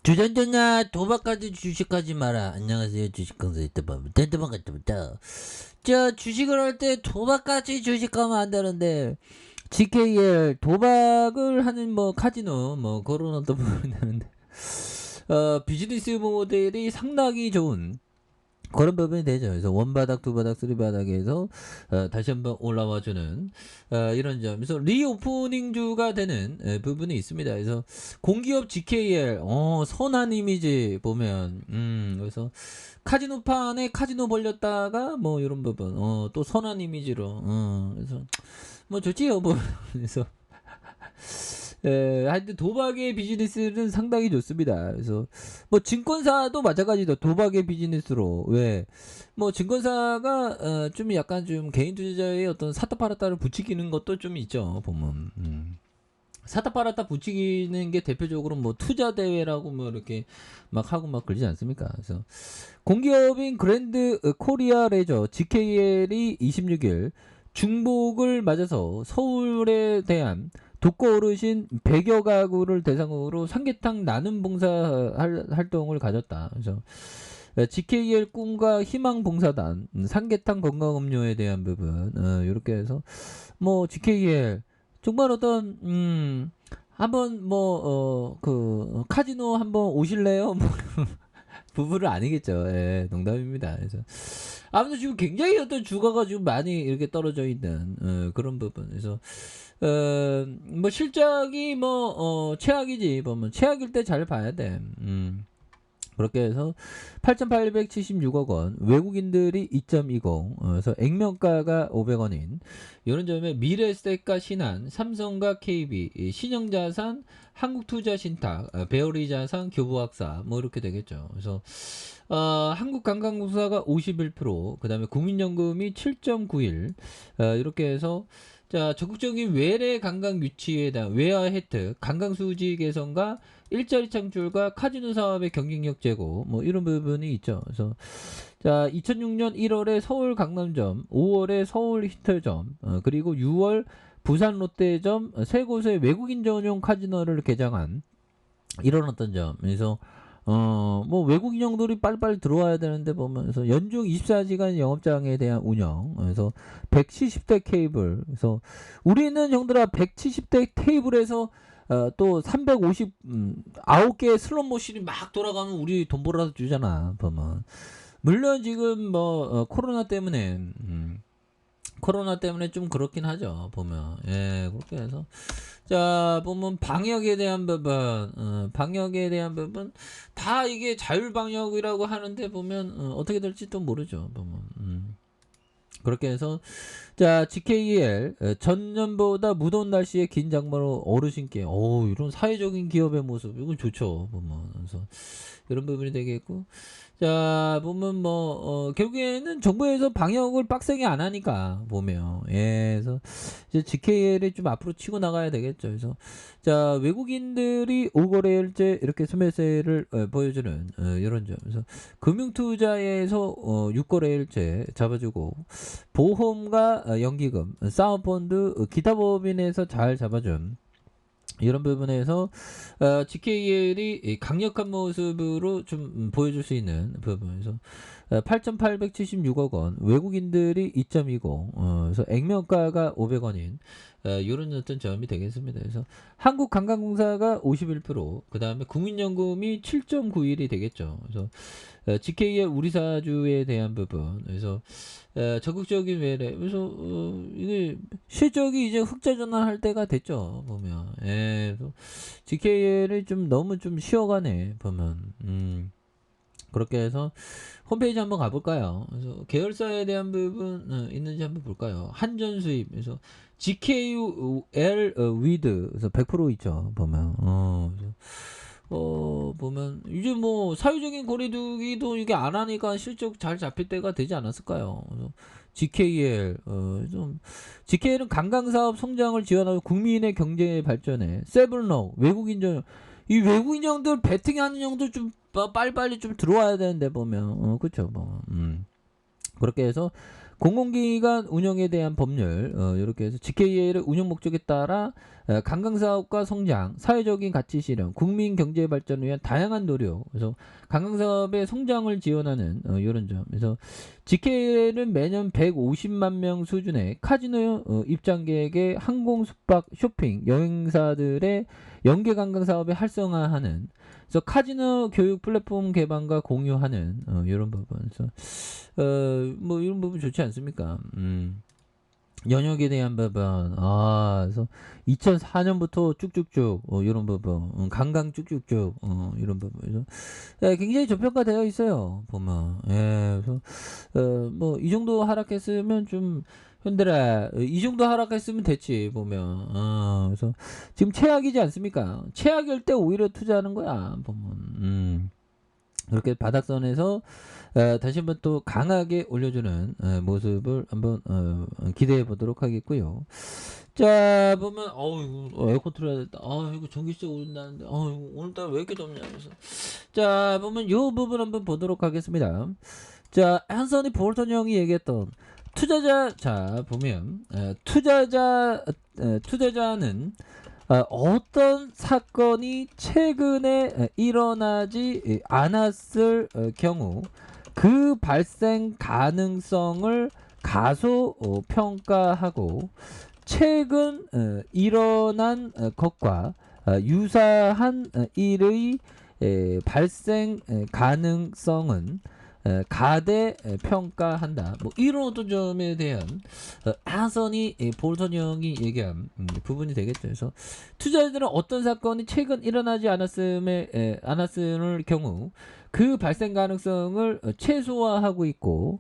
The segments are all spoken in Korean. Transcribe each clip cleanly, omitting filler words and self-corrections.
주전자냐 도박까지 주식하지 마라. 안녕하세요, 주식강사 유튜버 텐트방 같습니다. 저 주식을 할 때 도박까지 주식하면 안 되는데 GKL 도박을 하는 뭐 카지노 뭐 그런 어떤 부분이 되는데 비즈니스 모델이 상당히 좋은 그런 부분이 되죠. 그래서 원바닥, 두바닥, 쓰리바닥에서 다시 한번 올라와주는 이런 점. 그래서 리오프닝주가 되는 부분이 있습니다. 그래서 공기업 GKL 선한 이미지 보면 그래서 카지노판에 카지노 벌렸다가 뭐 이런 부분 또 선한 이미지로 그래서 뭐 좋지요. 뭐 그래서 하여튼 도박의 비즈니스는 상당히 좋습니다. 그래서 뭐 증권사도 마찬가지죠. 도박의 비즈니스로 왜 뭐 증권사가 좀 약간 좀 개인 투자자의 어떤 사타 팔았다를 부추기는 것도 좀 있죠. 보면 사타 팔았다 부추기는 게 대표적으로 뭐 투자 대회라고 뭐 이렇게 막 하고 막 그러지 않습니까? 그래서 공기업인 그랜드 코리아 레저 GKL이 26일 중복을 맞아서 서울에 대한 독거 어르신 100여 가구를 대상으로 삼계탕 나눔 봉사 활동을 가졌다. 그래서 GKL 꿈과 희망 봉사단 삼계탕 건강 음료에 대한 부분 이렇게 해서 뭐 GKL 정말 어떤 한번 뭐 그 카지노 한번 오실래요? 뭐 부부를 아니겠죠. 예, 농담입니다. 그래서 아무튼 지금 굉장히 어떤 주가가 지금 많이 이렇게 떨어져 있는 그런 부분. 그래서 뭐 실적이 뭐 최악이지 보면 최악일 때 잘 봐야 돼. 그렇게 해서 8,876억 원, 외국인들이 2.20, 그래서 액면가가 500원인 이런 점에 미래에셋과 신한, 삼성과 KB, 신영자산, 한국투자신탁, 베어리자산, 교보학사 뭐 이렇게 되겠죠. 그래서 한국관광공사가 51%, 그 다음에 국민연금이 7.91, 이렇게 해서 자 적극적인 외래 관광 유치에 대한 외화 혜택, 관광 수지 개선과 일자리 창출과 카지노 사업의 경쟁력 제고 뭐 이런 부분이 있죠. 그래서 자 2006년 1월에 서울 강남점, 5월에 서울 히틀점, 그리고 6월 부산 롯데점 세 곳의 외국인 전용 카지노를 개장한 이런 어떤 점. 그래서 뭐 외국인 형들이 빨리빨리 들어와야 되는데 보면서 연중 24시간 영업장에 대한 운영. 그래서 170대 케이블. 그래서 우리는 형들아 170대 테이블에서 또 350, 9개의 슬롯 머신이 막 돌아가면 우리 돈 벌어서 주잖아, 보면. 물론 지금 뭐, 코로나 때문에 좀 그렇긴 하죠, 보면. 예, 그렇게 해서. 자, 보면 방역에 대한 부분, 다 이게 자율방역이라고 하는데 보면, 어떻게 될지 또 모르죠, 보면. 그렇게 해서 자 GKL 전년보다 무더운 날씨에 긴 장마로 어르신께 이런 사회적인 기업의 모습 이건 좋죠 보면. 그래서 이런 부분이 되겠고 자 보면 뭐 결국에는 정부에서 방역을 빡세게 안 하니까 보면 그래서 이제 GKL이 좀 앞으로 치고 나가야 되겠죠. 그래서 자 외국인들이 5거래일째 이렇게 소매세를 보여주는 이런 점. 그래서 금융투자에서 6거래일째 잡아주고 보험과 연기금, 사모펀드, 기타 법인에서 잘 잡아준 이런 부분에서 GKL이 강력한 모습으로 좀 보여줄 수 있는 부분에서 8,876억 원, 외국인들이 2.20, 그래서 액면가가 500원인 이런 어떤 점이 되겠습니다. 그래서 한국관광공사가 51%, 그 다음에 국민연금이 7.91이 되겠죠. 그래서 GK의 우리사주에 대한 부분, 그래서 적극적인 외래, 그래서 이게 실적이 이제 흑자 전환할 때가 됐죠. 보면, 그래서 GK를 좀 너무 좀 쉬어가네. 보면, 그렇게 해서 홈페이지 한번 가볼까요? 그래서 계열사에 대한 부분 있는지 한번 볼까요? 한전수입, 그래서 GKL 위드, 그래서 100% 있죠. 보면, 그래서 보면 이제 뭐 사회적인 거리두기도 이게 안 하니까 실적 잘 잡힐 때가 되지 않았을까요? 그래서 GKL 좀 GKL은 관광사업 성장을 지원하고 국민의 경제 발전에 세븐로 외국인 전 이 외국인 형들 베팅하는 형들 좀 빨리빨리 좀 들어와야 되는데 보면 그쵸 뭐 그렇게 해서 공공기관 운영에 대한 법률 이렇게 해서 GKL의 운영 목적에 따라 관광사업과 성장, 사회적인 가치 실현, 국민 경제 발전을 위한 다양한 노력. 그래서 관광사업의 성장을 지원하는 이런 점. 그래서 GKL은 매년 150만 명 수준의 카지노 입장객의 항공, 숙박, 쇼핑, 여행사들의 연계 관광 사업에 활성화하는. 그래서 카지노 교육 플랫폼 개방과 공유하는 이런 부분. 그래서 뭐 이런 부분 좋지 않습니까? 연역에 대한 부분, 그래서 2004년부터 쭉쭉쭉, 이런 부분, 강강 쭉쭉쭉, 이런 부분. 그래서, 굉장히 저평가되어 있어요, 보면. 예, 그래서, 뭐, 이 정도 하락했으면 좀, 현들아, 이 정도 하락했으면 됐지, 보면. 그래서, 지금 최악이지 않습니까? 최악일 때 오히려 투자하는 거야, 보면. 그렇게 바닥선에서 다시 한번 또 강하게 올려주는 모습을 한번 기대해 보도록 하겠고요. 자, 보면 에어컨 틀어야 됐다. 이거 전기세 오른다는데 오늘따라 왜 이렇게 덥냐. 그래서 자, 보면 요 부분 한번 보도록 하겠습니다. 자, 앤서니 볼턴 형이 얘기했던 투자자. 자, 보면 투자자는 어떤 사건이 최근에 일어나지 않았을 경우 그 발생 가능성을 가소 평가하고 최근 일어난 것과 유사한 일의 발생 가능성은 가대 평가한다. 뭐 이런 어떤 점에 대한 앤서니 볼턴 형이 얘기한 부분이 되겠죠. 그래서 투자자들은 어떤 사건이 최근 일어나지 않았을 경우 그 발생 가능성을 최소화하고 있고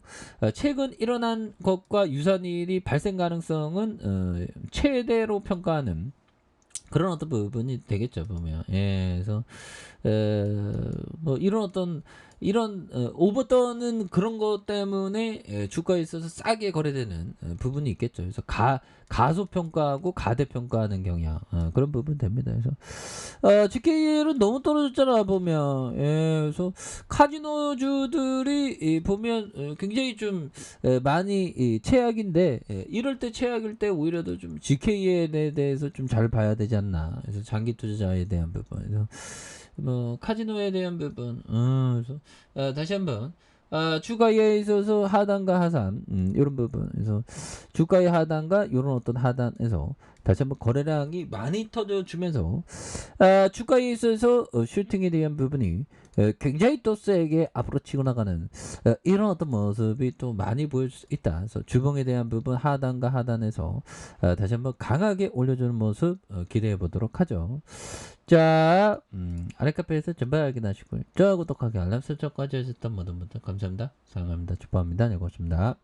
최근 일어난 것과 유사한 일이 발생 가능성은 최대로 평가하는 그런 어떤 부분이 되겠죠, 보면. 예, 그래서 뭐 이런 오버떠는 그런 것 때문에 주가에 있어서 싸게 거래되는 부분이 있겠죠. 그래서 가소평가하고 가대평가하는 경향, 그런 부분 됩니다. 그래서 GKL은 너무 떨어졌잖아, 보면. 예, 그래서 카지노주들이 보면 굉장히 좀 많이 최악인데 이럴 때 최악일 때 오히려 더 좀 GKL에 대해서 좀 잘 봐야 되지 않나. 그래서 장기 투자자에 대한 부분. 그래서 뭐 카지노에 대한 부분. 그래서 다시 한번 주가에 있어서 하단과 하산 이런 부분. 그래서 주가의 하단과 이런 어떤 하단에서 다시 한번 거래량이 많이 터져주면서 주가에 있어서 슈팅에 대한 부분이 굉장히 또 세게 앞으로 치고 나가는 이런 어떤 모습이 또 많이 보일 수 있다. 그래서 주봉에 대한 부분 하단과 하단에서 다시 한번 강하게 올려주는 모습 기대해 보도록 하죠. 자, 아랫카페에서 전발 확인하시고요. 좋아요, 구독하기, 알람 설정까지 하셨던 모든 분들 감사합니다. 사랑합니다. 축복합니다. 네, 고맙습니다.